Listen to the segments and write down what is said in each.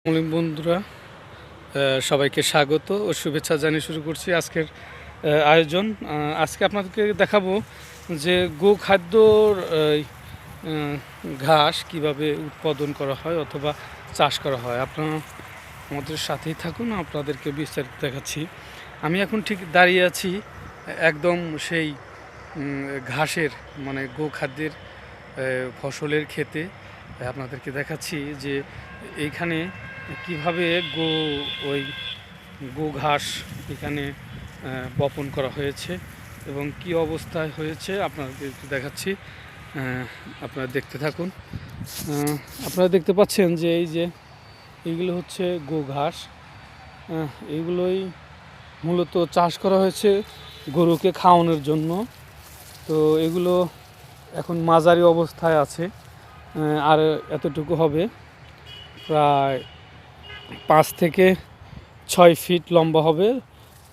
বন্ধুরা, সবাইকে স্বাগত ও শুভেচ্ছা জানিয়ে শুরু করছি আজকের আয়োজন। আজকে আপনাদেরকে দেখাবো যে গোখাদ্যর ঘাস কিভাবে উৎপাদন করা হয় অথবা চাষ করা হয়। আপনারা আমাদের সাথেই থাকুন, আপনাদেরকে বিস্তারিত দেখাচ্ছি। আমি এখন ঠিক দাঁড়িয়ে আছি একদম সেই ঘাসের মানে গোখাদ্যের ফসলের ক্ষেতে। আপনাদেরকে দেখাচ্ছি যে এইখানে কিভাবে গো ঘাস এখানে বপন করা হয়েছে এবং কি অবস্থায় হয়েছে আপনাদের একটু দেখাচ্ছি। আপনারা দেখতে থাকুন। আপনারা দেখতে পাচ্ছেন যে এইগুলো হচ্ছে গো ঘাস। এইগুলোই মূলত চাষ করা হয়েছে গরুকে খাওয়ানোর জন্য। তো এগুলো এখন মাঝারি অবস্থায় আছে, আর এতটুকু হবে, প্রায় 5 থেকে 6 ফিট লম্বা হবে।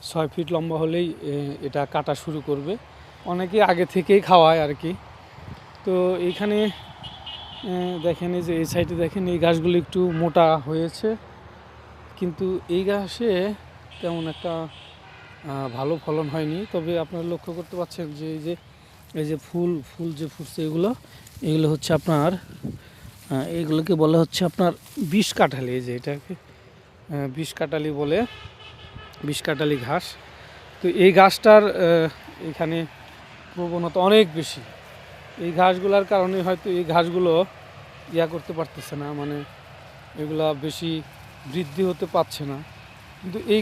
6 ফিট লম্বা হলেই এটা কাটা শুরু করবে। অনেকে আগে থেকেই খাওয়ায় আর কি। তো এইখানে দেখেন, এই যে এই সাইডে দেখেন, এই ঘাসগুলো একটু মোটা হয়েছে, কিন্তু এই ঘাসে তেমন একটা ভালো ফলন হয়নি। তবে আপনারা লক্ষ্য করতে পারছেন যে এই যে ফুল যে ফুটছে, এগুলো হচ্ছে আপনার, এইগুলোকে বলা হচ্ছে আপনার বিষ কাঁঠালি। এই যে এটাকে বিষ কাঁঠালি বলে, বিষ কাঁঠালি ঘাস। তো এই ঘাসটার এখানে প্রবণতা অনেক বেশি। এই ঘাসগুলোর কারণে হয়তো এই ঘাসগুলো করতে পারতেছে না, মানে এগুলা বেশি বৃদ্ধি হতে পারছে না। কিন্তু এই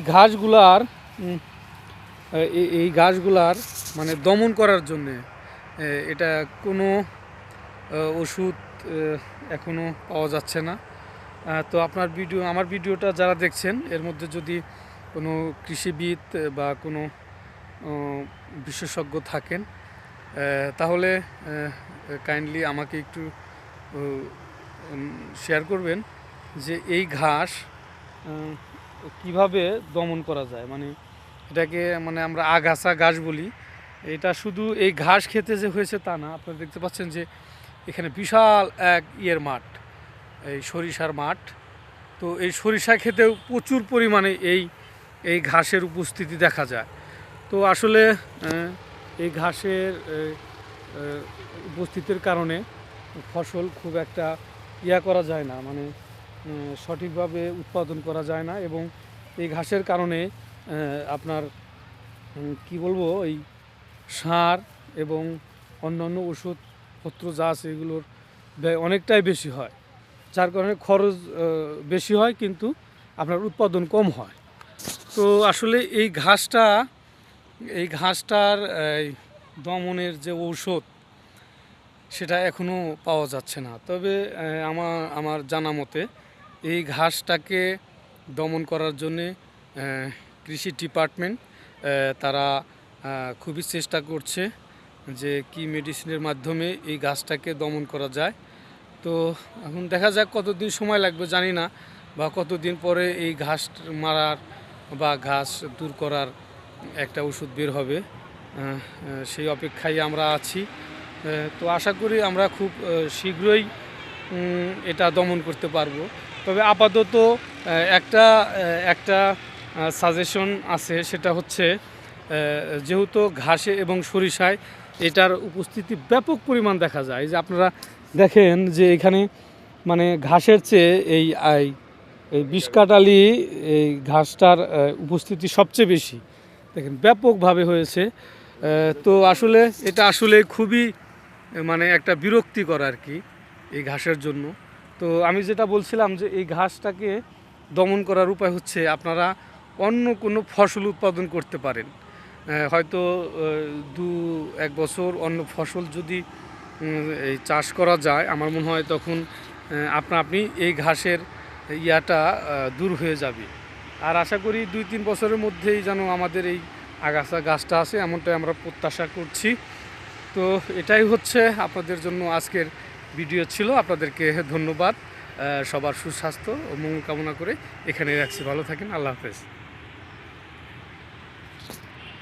ঘাসগুলার মানে দমন করার জন্যে এটা কোনো ওষুধ এখনও পাওয়া যাচ্ছে না। তো আমার ভিডিওটা যারা দেখছেন, এর মধ্যে যদি কোনো কৃষিবিদ বা কোনো বিশেষজ্ঞ থাকেন, তাহলে কাইন্ডলি আমাকে একটু শেয়ার করবেন যে এই ঘাস কিভাবে দমন করা যায়। মানে এটাকে মানে আমরা আগাছা ঘাস বলি। এটা শুধু এই ঘাস খেতে যে হয়েছে তা না। আপনারা দেখতে পাচ্ছেন যে এখানে বিশাল এক মাঠ, এই সরিষার মাঠ। তো এই সরিষা খেতেও প্রচুর পরিমাণে এই ঘাসের উপস্থিতি দেখা যায়। তো আসলে এই ঘাসের উপস্থিতির কারণে ফসল খুব একটা করা যায় না, মানে সঠিকভাবে উৎপাদন করা যায় না। এবং এই ঘাসের কারণে আপনার কি বলবো, এই সার এবং অন্যান্য ওষুধপত্র যা আছে এগুলোর ব্যয় অনেকটাই বেশি হয়, যার কারণে খরচ বেশি হয় কিন্তু আপনার উৎপাদন কম হয়। তো আসলে এই ঘাসটার দমনের যে ঔষধ, সেটা এখনও পাওয়া যাচ্ছে না। তবে আমার জানা মতে এই ঘাসটাকে দমন করার জন্যে কৃষি ডিপার্টমেন্ট তারা খুবই চেষ্টা করছে যে কি মেডিসিনের মাধ্যমে এই ঘাসটাকে দমন করা যায়। তো এখন দেখা যাক কতদিন সময় লাগবে জানি না, বা কতদিন পরে এই ঘাস মারার বা ঘাস দূর করার একটা ওষুধ বের হবে, সেই অপেক্ষায় আমরা আছি। তো আশা করি আমরা খুব শীঘ্রই এটা দমন করতে পারবো। তবে আপাতত একটা সাজেশন আছে, সেটা হচ্ছে যেহেতু ঘাসে এবং সরিষায় এটার উপস্থিতি ব্যাপক পরিমাণ দেখা যায়। যে আপনারা দেখেন যে এখানে মানে ঘাসের চেয়ে এই বিষকাটালি এই ঘাসটার উপস্থিতি সবচেয়ে বেশি, দেখেন ব্যাপকভাবে হয়েছে। তো আসলে এটা আসলে খুবই মানে একটা বিরক্তিকর আর কি এই ঘাসের জন্য। তো আমি যেটা বলছিলাম যে এই ঘাসটাকে দমন করার উপায় হচ্ছে আপনারা অন্য কোনো ফসল উৎপাদন করতে পারেন। হয়তো 2-1 বছর অন্য ফসল যদি এই চাষ করা যায়, আমার মনে হয় তখন আপনি এই ঘাসের দূর হয়ে যাবে। আর আশা করি 2-3 বছরের মধ্যেই যেন আমাদের এই আগাছা গাছটা আছে, এমনটাই আমরা প্রত্যাশা করছি। তো এটাই হচ্ছে আপনাদের জন্য আজকের ভিডিও ছিল। আপনাদেরকে ধন্যবাদ। সবার সুস্বাস্থ্য ও মঙ্গল কামনা করে এখানে রাখছি। ভালো থাকেন। আল্লাহ হাফেজ।